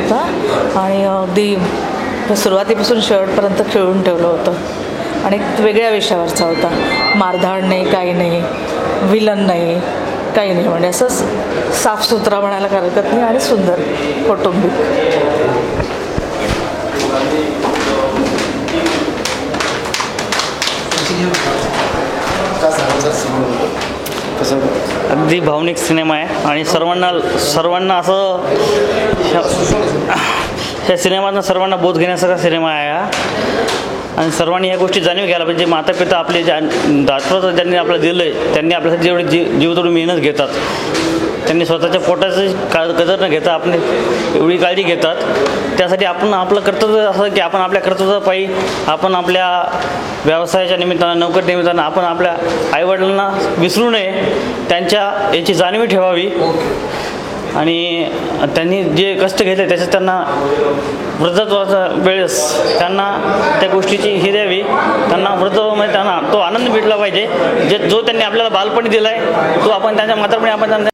होता आणि अगदी सुरुवातीपासून शेवटपर्यंत खेळून ठेवलं होतं आणि वेगळ्या विषयावरचा होता. मारधाड नाही, काही नाही, विलन नाही, काही नाही, म्हणजे असं साफसुथरा म्हणायला हरकत नाही आणि सुंदर कौटुंबिक. अगदी भावनिक सिनेमा आहे आणि सर्वांना असं ह्या सिनेमातून सर्वांना बोध घेण्यासारखा सिनेमा आहे हा. आणि सर्वांनी ह्या गोष्टी जाणीव घ्यायला पाहिजे. माता पिता आपले दातृत्व ज्यांनी आपल्याला दिलं आहे, त्यांनी आपल्यासाठी जेवढी जीव तोडून मेहनत घेतात, त्यांनी स्वतःच्या पोटाची कदर न घेता आपण एवढी काळजी घेतात. त्यासाठी आपण आपलं कर्तव्य असं की आपण आपल्या कर्तव्यापायी आपण आपल्या व्यवसायाच्या निमित्तानं, नोकरी निमित्तानं आपण आपल्या आईवडिलांना विसरू नये, त्यांच्या याची जाणीव ठेवावी आणि त्यांनी जे कष्ट घेतले त्याच्यात त्यांना वृद्धत्वाच्या वेळेस त्यांना त्या गोष्टीची हे द्यावी. त्यांना वृद्धत्वामध्ये त्यांना तो आनंद भेटला पाहिजे जो त्यांनी आपल्याला बालपणी दिला आहे, तो आपण त्यांच्या म्हातारपणी आपण त्यांना